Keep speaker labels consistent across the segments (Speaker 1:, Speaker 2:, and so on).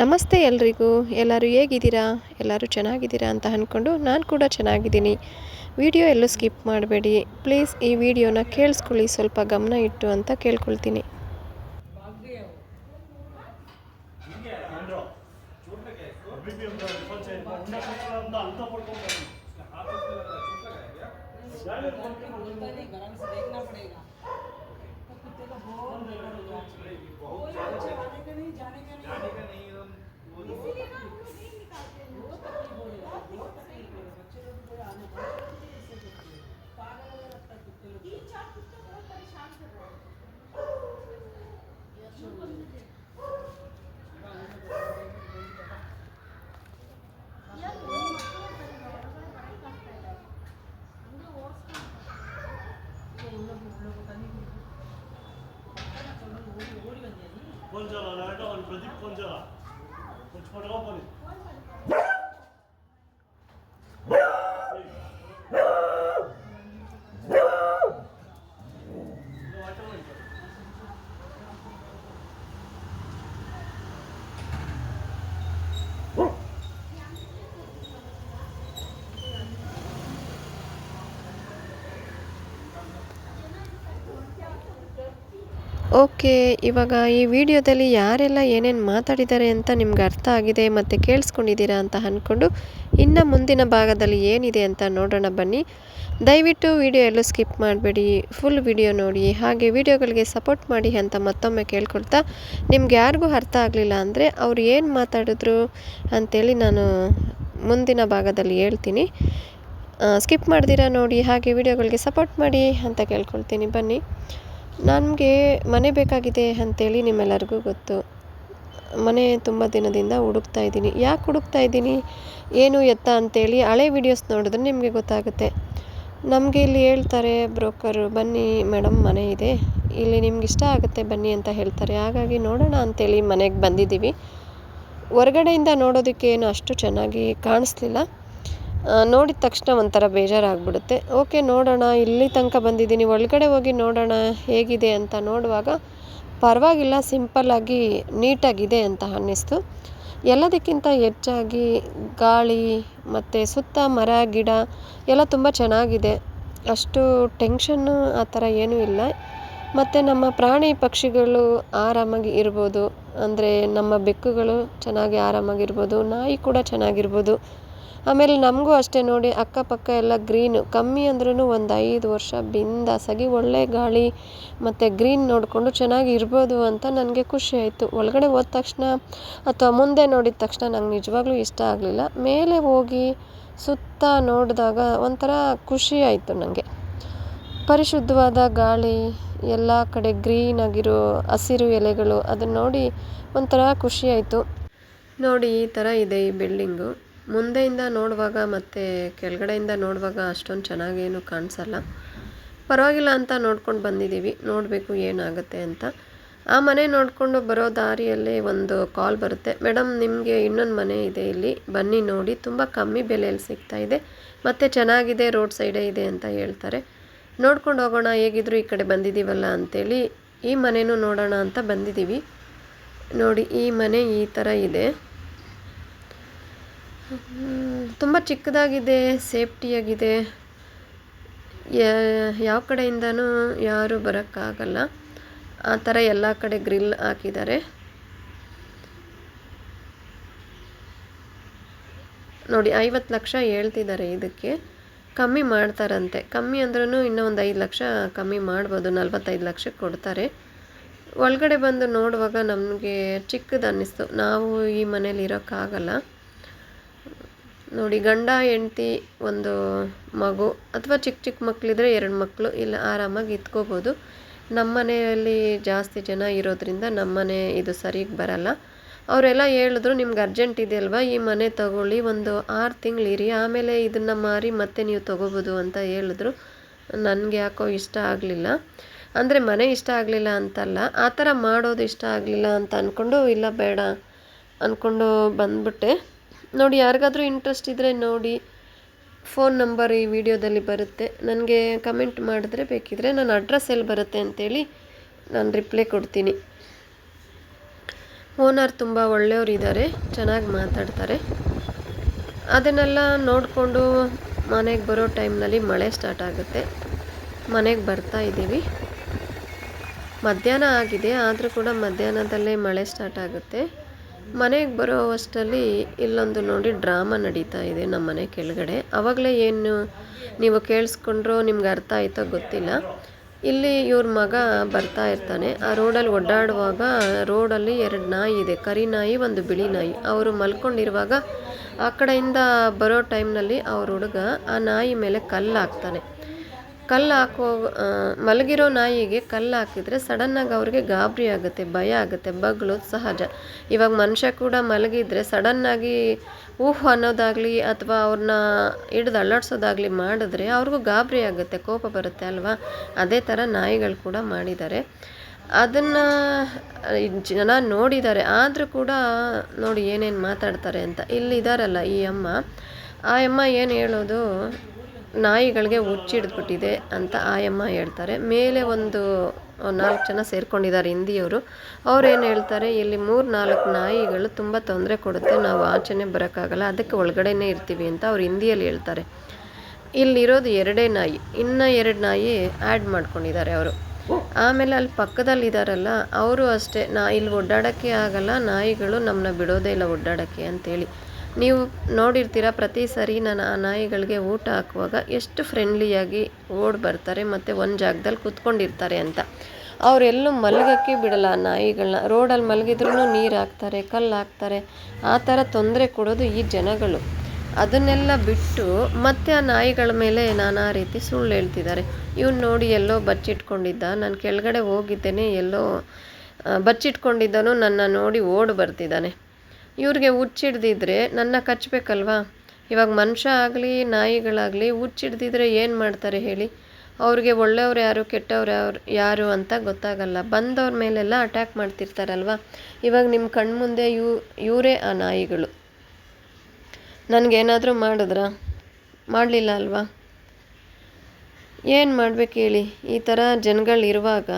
Speaker 1: ನಮಸ್ತೆ ಎಲ್ರಿಗೂ. ಎಲ್ಲರೂ ಹೇಗಿದ್ದೀರಾ? ಎಲ್ಲರೂ ಚೆನ್ನಾಗಿದ್ದೀರಾ ಅಂತ ಅಂದ್ಕೊಂಡು ನಾನು ಕೂಡ ಚೆನ್ನಾಗಿದ್ದೀನಿ. ವಿಡಿಯೋ ಎಲ್ಲೂ ಸ್ಕಿಪ್ ಮಾಡಬೇಡಿ ಪ್ಲೀಸ್. ಈ ವಿಡಿಯೋನ ಕೇಳಿಸ್ಕೊಳ್ಳಿ, ಸ್ವಲ್ಪ ಗಮನ ಇಟ್ಟು ಅಂತ ಕೇಳ್ಕೊಳ್ತೀನಿ. ಓಕೆ, ಇವಾಗ ಈ ವಿಡಿಯೋದಲ್ಲಿ ಯಾರೆಲ್ಲ ಏನೇನು ಮಾತಾಡಿದ್ದಾರೆ ಅಂತ ನಿಮ್ಗೆ ಅರ್ಥ ಆಗಿದೆ ಮತ್ತು ಕೇಳಿಸ್ಕೊಂಡಿದ್ದೀರಾ ಅಂತ ಅಂದ್ಕೊಂಡು ಇನ್ನು ಮುಂದಿನ ಭಾಗದಲ್ಲಿ ಏನಿದೆ ಅಂತ ನೋಡೋಣ ಬನ್ನಿ. ದಯವಿಟ್ಟು ವಿಡಿಯೋ ಎಲ್ಲೂ ಸ್ಕಿಪ್ ಮಾಡಬೇಡಿ, ಫುಲ್ ವಿಡಿಯೋ ನೋಡಿ. ಹಾಗೆ ವಿಡಿಯೋಗಳಿಗೆ ಸಪೋರ್ಟ್ ಮಾಡಿ ಅಂತ ಮತ್ತೊಮ್ಮೆ ಕೇಳ್ಕೊಳ್ತಾ, ನಿಮ್ಗೆ ಯಾರಿಗೂ ಅರ್ಥ ಆಗಲಿಲ್ಲ ಅಂದರೆ ಅವ್ರು ಏನು ಮಾತಾಡಿದ್ರು ಅಂಥೇಳಿ ನಾನು ಮುಂದಿನ ಭಾಗದಲ್ಲಿ ಹೇಳ್ತೀನಿ. ಸ್ಕಿಪ್ ಮಾಡ್ದಿರಾ ನೋಡಿ, ಹಾಗೆ ವಿಡಿಯೋಗಳಿಗೆ ಸಪೋರ್ಟ್ ಮಾಡಿ ಅಂತ ಕೇಳ್ಕೊಳ್ತೀನಿ. ಬನ್ನಿ. ನನಗೆ ಮನೆ ಬೇಕಾಗಿದೆ ಅಂಥೇಳಿ ನಿಮ್ಮೆಲ್ಲರಿಗೂ ಗೊತ್ತು. ಮನೆ ತುಂಬ ದಿನದಿಂದ ಹುಡುಕ್ತಾ ಇದ್ದೀನಿ. ಯಾಕೆ ಹುಡುಕ್ತಾ ಇದ್ದೀನಿ, ಏನು ಎತ್ತ ಅಂಥೇಳಿ ಹಳೆ ವೀಡಿಯೋಸ್ ನೋಡಿದ್ರೆ ನಿಮಗೆ ಗೊತ್ತಾಗುತ್ತೆ. ನಮಗೆ ಇಲ್ಲಿ ಹೇಳ್ತಾರೆ ಬ್ರೋಕರು, ಬನ್ನಿ ಮೇಡಮ್ ಮನೆ ಇದೆ, ಇಲ್ಲಿ ನಿಮ್ಗೆ ಇಷ್ಟ ಆಗುತ್ತೆ ಬನ್ನಿ ಅಂತ ಹೇಳ್ತಾರೆ. ಹಾಗಾಗಿ ನೋಡೋಣ ಅಂಥೇಳಿ ಮನೆಗೆ ಬಂದಿದ್ದೀವಿ. ಹೊರಗಡೆಯಿಂದ ನೋಡೋದಕ್ಕೆ ಏನು ಅಷ್ಟು ಚೆನ್ನಾಗಿ ಕಾಣಿಸ್ಲಿಲ್ಲ. ನೋಡಿದ ತಕ್ಷಣ ಒಂಥರ ಬೇಜಾರಾಗ್ಬಿಡುತ್ತೆ. ಓಕೆ ನೋಡೋಣ, ಇಲ್ಲಿ ತನಕ ಬಂದಿದ್ದೀನಿ, ಒಳಗಡೆ ಹೋಗಿ ನೋಡೋಣ ಹೇಗಿದೆ ಅಂತ ನೋಡುವಾಗ ಪರವಾಗಿಲ್ಲ, ಸಿಂಪಲ್ಲಾಗಿ ನೀಟಾಗಿದೆ ಅಂತ ಅನ್ನಿಸ್ತು. ಎಲ್ಲದಕ್ಕಿಂತ ಹೆಚ್ಚಾಗಿ ಗಾಳಿ ಮತ್ತು ಸುತ್ತ ಮರ ಗಿಡ ಎಲ್ಲ ತುಂಬ ಚೆನ್ನಾಗಿದೆ. ಅಷ್ಟು ಟೆನ್ಷನ್ನು ಆ ಥರ ಏನೂ ಇಲ್ಲ. ಮತ್ತು ನಮ್ಮ ಪ್ರಾಣಿ ಪಕ್ಷಿಗಳು ಆರಾಮಾಗಿ ಇರ್ಬೋದು, ಅಂದರೆ ನಮ್ಮ ಬೆಕ್ಕುಗಳು ಚೆನ್ನಾಗಿ ಆರಾಮಾಗಿರ್ಬೋದು, ನಾಯಿ ಕೂಡ ಚೆನ್ನಾಗಿರ್ಬೋದು. ಆಮೇಲೆ ನಮಗೂ ಅಷ್ಟೇ ನೋಡಿ, ಅಕ್ಕಪಕ್ಕ ಎಲ್ಲ ಗ್ರೀನು, ಕಮ್ಮಿ ಅಂದ್ರೂ ಒಂದು 5 ವರ್ಷ ಬಿಂದಾಸಾಗಿ ಒಳ್ಳೆ ಗಾಳಿ ಮತ್ತು ಗ್ರೀನ್ ನೋಡಿಕೊಂಡು ಚೆನ್ನಾಗಿ ಇರ್ಬೋದು ಅಂತ ನನಗೆ ಖುಷಿ ಆಯಿತು. ಒಳಗಡೆ ಹೋದ ತಕ್ಷಣ ಅಥವಾ ಮುಂದೆ ನೋಡಿದ ತಕ್ಷಣ ನಂಗೆ ನಿಜವಾಗ್ಲೂ ಇಷ್ಟ ಆಗಲಿಲ್ಲ. ಮೇಲೆ ಹೋಗಿ ಸುತ್ತ ನೋಡಿದಾಗ ಒಂಥರ ಖುಷಿ ಆಯಿತು ನನಗೆ. ಪರಿಶುದ್ಧವಾದ ಗಾಳಿ, ಎಲ್ಲ ಕಡೆ ಗ್ರೀನ್ ಆಗಿರೋ ಹಸಿರು ಎಲೆಗಳು, ಅದನ್ನು ನೋಡಿ ಒಂಥರ ಖುಷಿ ಆಯಿತು. ನೋಡಿ ಈ ಥರ ಇದೆ ಈ ಬಿಲ್ಡಿಂಗು. ಮುಂದೆಯಿಂದ ನೋಡುವಾಗ ಮತ್ತು ಕೆಳಗಡೆಯಿಂದ ನೋಡುವಾಗ ಅಷ್ಟೊಂದು ಚೆನ್ನಾಗೇನು ಕಾಣಿಸಲ್ಲ. ಪರವಾಗಿಲ್ಲ ಅಂತ ನೋಡ್ಕೊಂಡು ಬಂದಿದ್ದೀವಿ, ನೋಡಬೇಕು ಏನಾಗುತ್ತೆ ಅಂತ. ಆ ಮನೆ ನೋಡಿಕೊಂಡು ಬರೋ ದಾರಿಯಲ್ಲೇ ಒಂದು ಕಾಲ್ ಬರುತ್ತೆ, ಮೇಡಮ್ ನಿಮಗೆ ಇನ್ನೊಂದು ಮನೆ ಇದೆ ಇಲ್ಲಿ ಬನ್ನಿ ನೋಡಿ, ತುಂಬ ಕಮ್ಮಿ ಬೆಲೆಯಲ್ಲಿ ಸಿಗ್ತಾಯಿದೆ ಮತ್ತು ಚೆನ್ನಾಗಿದೆ, ರೋಡ್ ಸೈಡೇ ಇದೆ ಅಂತ ಹೇಳ್ತಾರೆ. ನೋಡ್ಕೊಂಡು ಹೋಗೋಣ, ಹೇಗಿದ್ರು ಈ ಕಡೆ ಬಂದಿದ್ದೀವಲ್ಲ ಅಂಥೇಳಿ ಈ ಮನೆಯೂ ನೋಡೋಣ ಅಂತ ಬಂದಿದ್ದೀವಿ. ನೋಡಿ ಈ ಮನೆ ಈ ಥರ ಇದೆ, ತುಂಬ ಚಿಕ್ಕದಾಗಿದೆ, ಸೇಫ್ಟಿಯಾಗಿದೆ, ಯಾವ ಕಡೆಯಿಂದನೂ ಯಾರೂ ಬರೋಕ್ಕಾಗಲ್ಲ. ಆ ಥರ ಎಲ್ಲ ಕಡೆ ಗ್ರಿಲ್ ಹಾಕಿದ್ದಾರೆ. ನೋಡಿ 50 ಲಕ್ಷ ಹೇಳ್ತಿದ್ದಾರೆ ಇದಕ್ಕೆ, ಕಮ್ಮಿ ಮಾಡ್ತಾರಂತೆ. ಕಮ್ಮಿ ಅಂದ್ರೂ ಇನ್ನೂ ಒಂದು 5 ಲಕ್ಷ ಕಮ್ಮಿ ಮಾಡ್ಬೋದು, 45 ಲಕ್ಷಕ್ಕೆ ಕೊಡ್ತಾರೆ. ಒಳಗಡೆ ಬಂದು ನೋಡುವಾಗ ನಮಗೆ ಚಿಕ್ಕದು ಅನ್ನಿಸ್ತು, ನಾವು ಈ ಮನೇಲಿ ಇರೋಕ್ಕಾಗಲ್ಲ. ನೋಡಿ ಗಂಡ ಹೆಂಡ್ತಿ ಒಂದು ಮಗು, ಅಥವಾ ಚಿಕ್ಕ ಮಕ್ಕಳಿದ್ರೆ 2 ಮಕ್ಕಳು ಇಲ್ಲ ಆರಾಮಾಗಿ ಇತ್ಕೋಬೋದು. ನಮ್ಮ ಮನೆಯಲ್ಲಿ ಜಾಸ್ತಿ ಜನ ಇರೋದ್ರಿಂದ ನಮ್ಮನೆ ಇದು ಸರಿಗೆ ಬರಲ್ಲ. ಅವರೆಲ್ಲ ಹೇಳಿದ್ರು, ನಿಮ್ಗೆ ಅರ್ಜೆಂಟ್ ಇದೆ ಅಲ್ವಾ, ಈ ಮನೆ ತೊಗೊಳ್ಳಿ, ಒಂದು 6 ತಿಂಗಳು ಇರಿ, ಆಮೇಲೆ ಇದನ್ನು ಮಾರಿ ಮತ್ತೆ ನೀವು ತೊಗೋಬೋದು ಅಂತ ಹೇಳಿದ್ರು. ನನಗೆ ಯಾಕೋ ಇಷ್ಟ ಆಗಲಿಲ್ಲ. ಅಂದರೆ ಮನೆ ಇಷ್ಟ ಆಗಲಿಲ್ಲ ಅಂತಲ್ಲ, ಆ ಥರ ಮಾಡೋದು ಇಷ್ಟ ಆಗಲಿಲ್ಲ ಅಂತ ಅಂದ್ಕೊಂಡು ಇಲ್ಲ ಬೇಡ ಅಂದ್ಕೊಂಡು ಬಂದ್ಬಿಟ್ಟೆ. ನೋಡಿ ಯಾರಿಗಾದ್ರೂ ಇಂಟ್ರೆಸ್ಟ್ ಇದ್ದರೆ ನೋಡಿ, ಫೋನ್ ನಂಬರ್ ಈ ವಿಡಿಯೋದಲ್ಲಿ ಬರುತ್ತೆ, ನನಗೆ ಕಮೆಂಟ್ ಮಾಡಿದ್ರೆ ಬೇಕಿದ್ರೆ ನನ್ನ ಅಡ್ರೆಸ್ ಎಲ್ಲಿ ಬರುತ್ತೆ ಅಂಥೇಳಿ ನಾನು ರಿಪ್ಲೈ ಕೊಡ್ತೀನಿ. ಓನರ್ ತುಂಬ ಒಳ್ಳೆಯವರಿದ್ದಾರೆ, ಚೆನ್ನಾಗಿ ಮಾತಾಡ್ತಾರೆ. ಅದನ್ನೆಲ್ಲ ನೋಡಿಕೊಂಡು ಮನೆಗೆ ಬರೋ ಟೈಮ್ನಲ್ಲಿ ಮಳೆ ಸ್ಟಾರ್ಟ್ ಆಗುತ್ತೆ. ಮನೆಗೆ ಬರ್ತಾ ಇದ್ದೀವಿ. ಮಧ್ಯಾಹ್ನ ಆಗಿದೆ, ಆದರೂ ಕೂಡ ಮಧ್ಯಾಹ್ನದಲ್ಲೇ ಮಳೆ ಸ್ಟಾರ್ಟ್ ಆಗುತ್ತೆ. ಮನೆಗೆ ಬರೋ ಅಷ್ಟರಲ್ಲಿ ಇಲ್ಲೊಂದು ನೋಡಿ ಡ್ರಾಮಾ ನಡೀತಾ ಇದೆ ನಮ್ಮ ಮನೆ ಕೆಳಗಡೆ. ಆವಾಗಲೇ ಏನು ನೀವು ಕೇಳಿಸ್ಕೊಂಡ್ರೋ ನಿಮ್ಗೆ ಅರ್ಥ ಆಯ್ತೋ ಗೊತ್ತಿಲ್ಲ. ಇಲ್ಲಿ ಇವ್ರ ಮಗ ಬರ್ತಾ ಇರ್ತಾನೆ. ಆ ರೋಡಲ್ಲಿ ಓಡಾಡುವಾಗ ರೋಡಲ್ಲಿ 2 ನಾಯಿ ಇದೆ, ಕರಿ ನಾಯಿ, ಒಂದು ಬಿಳಿ ನಾಯಿ. ಅವರು ಮಲ್ಕೊಂಡಿರುವಾಗ ಆ ಕಡೆಯಿಂದ ಬರೋ ಟೈಮ್ನಲ್ಲಿ ಅವ್ರ ಹುಡುಗ ಆ ನಾಯಿ ಮೇಲೆ ಕಲ್ಲು ಹಾಕ್ತಾನೆ. ಕಲ್ಲು ಮಲಗಿರೋ ನಾಯಿಗೆ ಕಲ್ಲು ಹಾಕಿದರೆ ಸಡನ್ನಾಗಿ ಅವ್ರಿಗೆ ಗಾಬರಿ ಆಗುತ್ತೆ, ಭಯ ಆಗುತ್ತೆ, ಬಗ್ಳೋದು ಸಹಜ. ಇವಾಗ ಮನುಷ್ಯ ಕೂಡ ಮಲಗಿದ್ರೆ ಸಡನ್ನಾಗಿ ಅನ್ನೋದಾಗಲಿ ಅಥವಾ ಅವ್ರನ್ನ ಹಿಡ್ದು ಅಲ್ಲಾಡ್ಸೋದಾಗಲಿ ಮಾಡಿದ್ರೆ ಅವ್ರಿಗೂ ಗಾಬರಿ ಆಗುತ್ತೆ, ಕೋಪ ಬರುತ್ತೆ ಅಲ್ವಾ. ಅದೇ ಥರ ನಾಯಿಗಳು ಕೂಡ ಮಾಡಿದ್ದಾರೆ. ಅದನ್ನು ಜನ ನೋಡಿದ್ದಾರೆ, ಆದರೂ ಕೂಡ ನೋಡಿ ಏನೇನು ಮಾತಾಡ್ತಾರೆ ಅಂತ. ಇಲ್ಲಿದ್ದಾರಲ್ಲ ಈ ಅಮ್ಮ, ಆ ಅಮ್ಮ ಏನು ಹೇಳೋದು, ನಾಯಿಗಳಿಗೆ ಹುಚ್ಚಿಡ್ದ್ಬಿಟ್ಟಿದೆ ಅಂತ ಆ ಅಮ್ಮ ಹೇಳ್ತಾರೆ. ಮೇಲೆ ಒಂದು 4 ಜನ ಸೇರ್ಕೊಂಡಿದ್ದಾರೆ ಹಿಂದಿಯವರು. ಅವ್ರೇನು ಹೇಳ್ತಾರೆ, ಇಲ್ಲಿ 3-4 ನಾಯಿಗಳು ತುಂಬ ತೊಂದರೆ ಕೊಡುತ್ತೆ, ನಾವು ಆಚೆನೇ ಬರೋಕ್ಕಾಗಲ್ಲ, ಅದಕ್ಕೆ ಒಳಗಡೆನೇ ಇರ್ತೀವಿ ಅಂತ ಅವ್ರು ಹಿಂದಿಯಲ್ಲಿ ಹೇಳ್ತಾರೆ. ಇಲ್ಲಿರೋದು 2 ನಾಯಿ, ಇನ್ನೂ 2 ನಾಯಿ ಆ್ಯಡ್ ಮಾಡ್ಕೊಂಡಿದ್ದಾರೆ ಅವರು. ಆಮೇಲೆ ಅಲ್ಲಿ ಪಕ್ಕದಲ್ಲಿದ್ದಾರಲ್ಲ ಅವರು ಅಷ್ಟೇ, ಇಲ್ಲಿ ಓಡಾಡೋಕ್ಕೆ ಆಗಲ್ಲ, ನಾಯಿಗಳು ನಮ್ಮನ್ನ ಬಿಡೋದೇ ಇಲ್ಲ ಓಡಾಡೋಕ್ಕೆ ಅಂತೇಳಿ. ನೀವು ನೋಡಿರ್ತೀರ, ಪ್ರತಿ ಸರಿ ನಾನು ಆ ನಾಯಿಗಳಿಗೆ ಊಟ ಹಾಕುವಾಗ ಎಷ್ಟು ಫ್ರೆಂಡ್ಲಿಯಾಗಿ ಓಡಿ ಬರ್ತಾರೆ ಮತ್ತು ಒಂದು ಜಾಗದಲ್ಲಿ ಕೂತ್ಕೊಂಡಿರ್ತಾರೆ ಅಂತ. ಅವರೆಲ್ಲೂ ಮಲಗೋಕ್ಕೆ ಬಿಡಲ್ಲ ಆ ನಾಯಿಗಳನ್ನ. ರೋಡಲ್ಲಿ ಮಲಗಿದ್ರೂ ನೀರು ಹಾಕ್ತಾರೆ, ಕಲ್ಲು ಹಾಕ್ತಾರೆ, ಆ ಥರ ತೊಂದರೆ ಕೊಡೋದು ಈ ಜನಗಳು. ಅದನ್ನೆಲ್ಲ ಬಿಟ್ಟು ಮತ್ತೆ ಆ ನಾಯಿಗಳ ಮೇಲೆ ನಾನಾ ರೀತಿ ಸುಳ್ಳು ಹೇಳ್ತಿದ್ದಾರೆ. ಇವ್ನು ನೋಡಿ ಎಲ್ಲೋ ಬಚ್ಚಿಟ್ಕೊಂಡಿದ್ದ, ನಾನು ಕೆಳಗಡೆ ಹೋಗಿದ್ದೇನೆ, ಎಲ್ಲೋ ಬಚ್ಚಿಟ್ಕೊಂಡಿದ್ದನು, ನನ್ನ ನೋಡಿ ಓಡಿ ಬರ್ತಿದ್ದಾನೆ. ಇವ್ರಿಗೆ ಹುಚ್ಚಿಡ್ದಿದ್ರೆ ನನ್ನ ಕಚ್ಚಬೇಕಲ್ವಾ. ಇವಾಗ ಮನುಷ್ಯ ಆಗಲಿ ನಾಯಿಗಳಾಗಲಿ ಹುಚ್ಚಿಡ್ದಿದ್ರೆ ಏನು ಮಾಡ್ತಾರೆ ಹೇಳಿ. ಅವ್ರಿಗೆ ಒಳ್ಳೆಯವ್ರು ಯಾರು ಕೆಟ್ಟವ್ರು ಯಾರು ಅಂತ ಗೊತ್ತಾಗಲ್ಲ. ಬಂದವ್ರ ಮೇಲೆಲ್ಲ ಅಟ್ಯಾಕ್ ಮಾಡ್ತಿರ್ತಾರಲ್ವ. ಇವಾಗ ನಿಮ್ಮ ಕಣ್ಮುಂದೆ ಇವರೇ ಆ ನಾಯಿಗಳು. ನನಗೇನಾದರೂ ಮಾಡಿದ್ರಾ? ಮಾಡಲಿಲ್ಲ ಅಲ್ವಾ. ಏನು ಮಾಡ್ಬೇಕು ಹೇಳಿ. ಈ ಥರ ಜನಗಳಿರುವಾಗ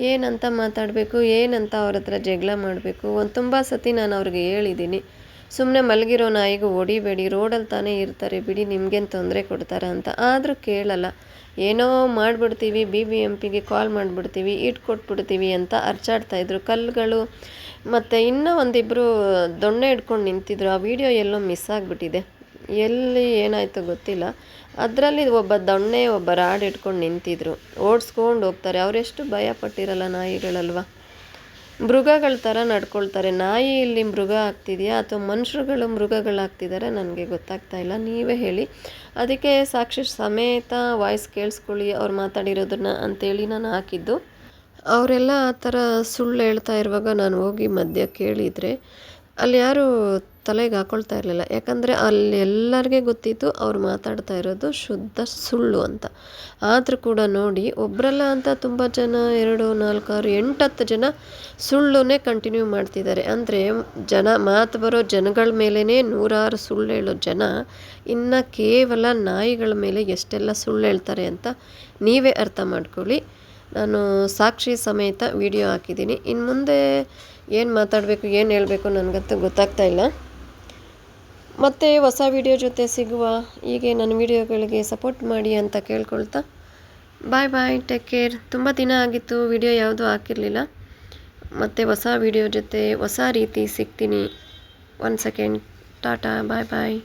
Speaker 1: ಏನಂತ ಮಾತಾಡಬೇಕು, ಏನಂತ ಅವ್ರ ಹತ್ರ ಜಗಳ ಮಾಡಬೇಕು. ತುಂಬ ಸತಿ ನಾನು ಅವ್ರಿಗೆ ಹೇಳಿದ್ದೀನಿ, ಸುಮ್ಮನೆ ಮಲಗಿರೋ ನಾಯಿಗೂ ಹೊಡಿಬೇಡಿ, ರೋಡಲ್ಲಿ ತಾನೇ ಇರ್ತಾರೆ ಬಿಡಿ, ನಿಮ್ಗೇನು ತೊಂದರೆ ಕೊಡ್ತಾರೆ ಅಂತ. ಆದರೂ ಕೇಳಲ್ಲ. ಏನೋ ಮಾಡಿಬಿಡ್ತೀವಿ, BBMPಗೆ ಕಾಲ್ ಮಾಡಿಬಿಡ್ತೀವಿ, ಕೊಟ್ಬಿಡ್ತೀವಿ ಅಂತ ಅರ್ಚಾಡ್ತಾಯಿದ್ರು. ಕಲ್ಲುಗಳು ಮತ್ತು ಇನ್ನೂ ಒಂದಿಬ್ಬರು ದೊಣ್ಣೆ ಹಿಡ್ಕೊಂಡು ನಿಂತಿದ್ರು. ಆ ವಿಡಿಯೋ ಎಲ್ಲೋ ಮಿಸ್ ಆಗಿಬಿಟ್ಟಿದೆ, ಎಲ್ಲಿ ಏನಾಯಿತು ಗೊತ್ತಿಲ್ಲ. ಅದರಲ್ಲಿ ಒಬ್ಬ ದೊಣ್ಣೆ ಒಬ್ಬ ರಾಡ್ ಇಟ್ಕೊಂಡು ನಿಂತಿದ್ರು, ಓಡಿಸ್ಕೊಂಡು ಹೋಗ್ತಾರೆ. ಅವರೆಷ್ಟು ಭಯ ಪಟ್ಟಿರಲ್ಲ ನಾಯಿಗಳಲ್ವ. ಮೃಗಗಳ ಥರ ನಡ್ಕೊಳ್ತಾರೆ. ನಾಯಿ ಇಲ್ಲಿ ಮೃಗ ಆಗ್ತಿದೆಯಾ ಅಥವಾ ಮನುಷ್ಯರುಗಳು ಮೃಗಗಳಾಗ್ತಿದ್ದಾರೆ ನನಗೆ ಗೊತ್ತಾಗ್ತಾ ಇಲ್ಲ, ನೀವೇ ಹೇಳಿ. ಅದಕ್ಕೆ ಸಾಕ್ಷಿ ಸಮೇತ ವಾಯ್ಸ್ ಕೇಳಿಸ್ಕೊಳ್ಳಿ ಅವ್ರು ಮಾತಾಡಿರೋದನ್ನ ಅಂತೇಳಿ ನಾನು ಹಾಕಿದ್ದು. ಅವರೆಲ್ಲ ಆ ಥರ ಸುಳ್ಳು ಹೇಳ್ತಾ ಇರುವಾಗ ನಾನು ಹೋಗಿ ಮಧ್ಯ ಕೇಳಿದರೆ ಅಲ್ಲಿ ಯಾರೂ ತಲೆಗೆ ಹಾಕ್ಕೊಳ್ತಾ ಇರಲಿಲ್ಲ. ಯಾಕಂದರೆ ಅಲ್ಲಿ ಎಲ್ಲರಿಗೆ ಗೊತ್ತಿತ್ತು ಅವ್ರು ಮಾತಾಡ್ತಾ ಇರೋದು ಶುದ್ಧ ಸುಳ್ಳು ಅಂತ. ಆದರೂ ಕೂಡ ನೋಡಿ, ಒಬ್ಬರಲ್ಲ ಅಂತ ತುಂಬ ಜನ, 2, 4, 6, 8, 10 ಜನ ಸುಳ್ಳುನೇ ಕಂಟಿನ್ಯೂ ಮಾಡ್ತಿದ್ದಾರೆ. ಅಂದರೆ ಮಾತು ಬರೋ ಜನಗಳ ಮೇಲೇ 100 ಸುಳ್ಳು ಹೇಳೋ ಜನ ಇನ್ನು ಕೇವಲ ನಾಯಿಗಳ ಮೇಲೆ ಎಷ್ಟೆಲ್ಲ ಸುಳ್ಳು ಹೇಳ್ತಾರೆ ಅಂತ ನೀವೇ ಅರ್ಥ ಮಾಡ್ಕೊಳ್ಳಿ. ನಾನು ಸಾಕ್ಷಿ ಸಮೇತ ವಿಡಿಯೋ ಹಾಕಿದ್ದೀನಿ. ಇನ್ನು ಮುಂದೆ ಏನು ಮಾತಾಡಬೇಕು, ಏನು ಹೇಳಬೇಕು ನನಗಂತೂ ಗೊತ್ತಾಗ್ತಾ ಇಲ್ಲ. ಮತ್ತೆ ಹೊಸ ವಿಡಿಯೋ ಜೊತೆ ಸಿಗುವ. ಹೀಗೆ ನನ್ನ ವಿಡಿಯೋಗಳಿಗೆ ಸಪೋರ್ಟ್ ಮಾಡಿ ಅಂತ ಕೇಳ್ಕೊಳ್ತಾ ಬಾಯ್, ಟೇಕ್ ಕೇರ್. ತುಂಬ ದಿನ ಆಗಿತ್ತು ವಿಡಿಯೋ ಯಾವುದೂ ಹಾಕಿರಲಿಲ್ಲ. ಮತ್ತು ಹೊಸ ವಿಡಿಯೋ ಜೊತೆ ಹೊಸ ರೀತಿ ಸಿಗ್ತೀನಿ. 1 ಸೆಕೆಂಡ್, ಟಾಟಾ, ಬಾಯ್.